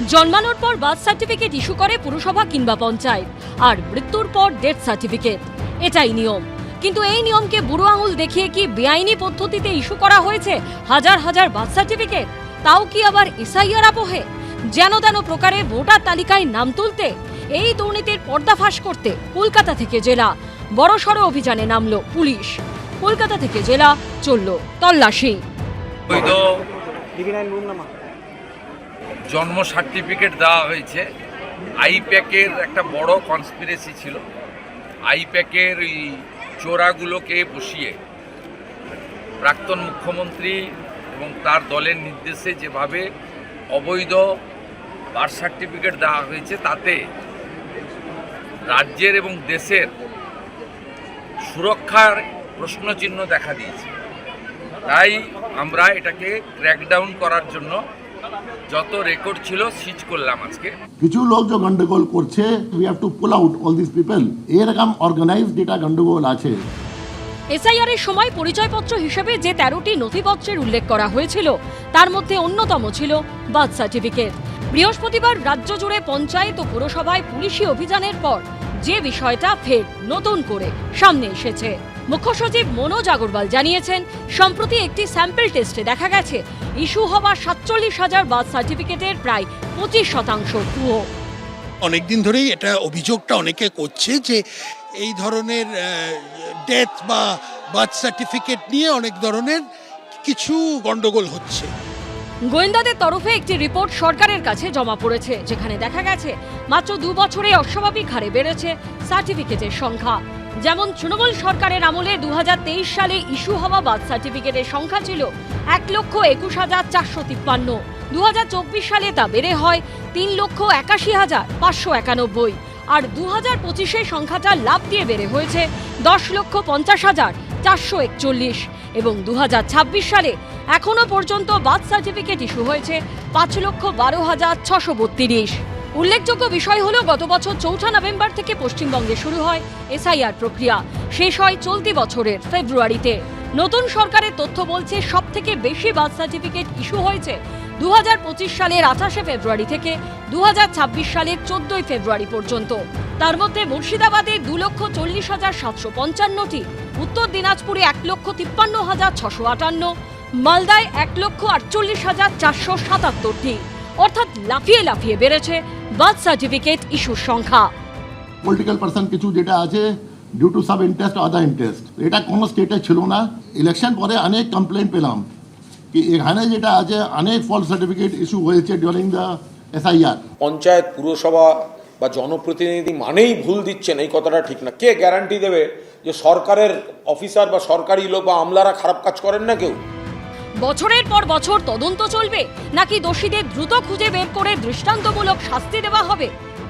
জন্মানোর পর birth certificate issue করে পুরসভা কিংবা পঞ্চায়েত, আর মৃত্যুর পর ডেথ সার্টিফিকেট। এটাই নিয়ম। কিন্তু এই নিয়মকে বুড়ো আঙুল দেখিয়ে কি বেআইনি পদ্ধতিতে ইস্যু করা হয়েছে হাজার হাজার বার্থ সার্টিফিকেট? তাও কি আবার এসআইআর আবহে? যেন তেন প্রকারে ভোটার তালিকায় নাম তুলতে? এই দুর্নীতির পর্দাফাশ করতে কলকাতা থেকে জেলা বড়সড় অভিযানে নামলো পুলিশ। কলকাতা থেকে জেলা চলল তল্লাশি। জন্ম সার্টিফিকেট দেওয়া হয়েছে। আইপ্যাকের একটা বড় কনস্পিরেসি ছিল। আইপ্যাকের ওই চোরাগুলোকে বসিয়ে প্রাক্তন মুখ্যমন্ত্রী এবং তার দলের নির্দেশে যেভাবে অবৈধ বার্থ সার্টিফিকেট দেওয়া হয়েছে, তাতে রাজ্যের এবং দেশের সুরক্ষার প্রশ্নচিহ্ন দেখা দিয়েছে। তাই আমরা এটাকে ক্র্যাকডাউন করার জন্য যত রেকর্ড ছিল সিজ করলাম আজকে। কিছু লোক যে গন্ডগোল করছে, we have to pool out all this people. এরকম অর্গানাইজড যেটা গন্ডগোল আছে। এসআইআর এর সময় পরিচয়পত্র হিসেবে যে 13টি নথিপত্রের উল্লেখ করা হয়েছিল, তার মধ্যে অন্যতম ছিল বার্থ সার্টিফিকেট। বৃহস্পতিবার রাজ্য জুড়ে পঞ্চায়েত ও পুরসভায় পুলিশি অভিযানের পর যে বিষয়টা ফের নতুন করে সামনে এসেছে। মুখ্য সচিব মনোজ আগরওয়াল জানিয়েছেন, সম্প্রতি একটি স্যাম্পল টেস্টে দেখা গেছে ইস্যু হওয়া 47,000 বার্থ সার্টিফিকেটের প্রায় 25% ভুয়ো। অনেকদিন ধরেই এটা অভিযোগটা অনেকে করছে যে এই ধরনের ডেথ বা বার্থ সার্টিফিকেট নিয়ে অনেক ধরনের কিছু গন্ডগোল হচ্ছে। গোয়েন্দাদের তরফে একটি রিপোর্ট সরকারের কাছে জমা পড়েছে, যেখানে দেখা গেছে মাত্র 2 বছরে অস্বাভাবিক হারে বেড়েছে সার্টিফিকেটের সংখ্যা। যেমন তৃণমূল সরকারের আমলে 2023 সালে ইস্যু হওয়া বার্থ সার্টিফিকেটের সংখ্যা ছিল 1,21,453। 2024 সালে তা বেড়ে হয় 3,81,591, আর 2025-এ সংখ্যাটা লাফ দিয়ে বেড়ে হয়েছে 10,50,441, এবং 2026 সালে এখনো পর্যন্ত বার্থ সার্টিফিকেট ইস্যু হয়েছে 5,12,632। উল্লেখযোগ্য বিষয় হলো, গত বছর 4 নভেম্বর থেকে পশ্চিমবঙ্গে শুরু হয় এসআইআর প্রক্রিয়া, শেষ হয় চলতি বছরের ফেব্রুয়ারিতে। নতুন সরকারের তথ্য বলছে সবথেকে বেশি বার্থ সার্টিফিকেট ইস্যু হয়েছে 2025 সালের 28 ফেব্রুয়ারি থেকে 2026 সালের 14 ফেব্রুয়ারি পর্যন্ত। তার মধ্যে মুর্শিদাবাদে 2,40,755টি, উত্তর দিনাজপুরে 1,53,658, মালদায় 1,48,477টি। অর্থাৎ লাফিয়ে লাফিয়ে বেড়েছে বার্থ সার্টিফিকেট ইস্যুর সংখ্যা। পলিটিক্যাল পার্সন কিছু যেটা আছে, due to sub interest other interest, এটা কোনো স্টেটে ছিল না। ইলেকশন পরে অনেক কমপ্লেন পেলাম কি এখানে যেটা আছে অনেক ফলস সার্টিফিকেট ইস্যু হয়েছে ডিউরিং দ্য এসআইআর। পঞ্চায়েত, পুরসভা বা জনপ্রতিনিধি মানেই ভুল দিচ্ছেন, এই কথাটা ঠিক না। কে গ্যারান্টি দেবে যে সরকারের অফিসার বা সরকারি লোক বা আমলারা খারাপ কাজ করেন না? কেউ। বছরের পর বছর তদন্ত চলবে, নাকি দোষীদের দ্রুত খুঁজে বের করে দৃষ্টান্তমূলক শাস্তি দেওয়া হবে,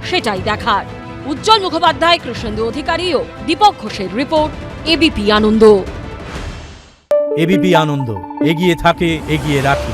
সেটাই দেখার। উজ্জ্বল মুখোপাধ্যায়, কৃষ্ণেন্দু অধিকারী ও দীপক ঘোষের রিপোর্ট, এবিপি আনন্দ। এবিপি আনন্দ, এগিয়ে থাকে, এগিয়ে রাখে।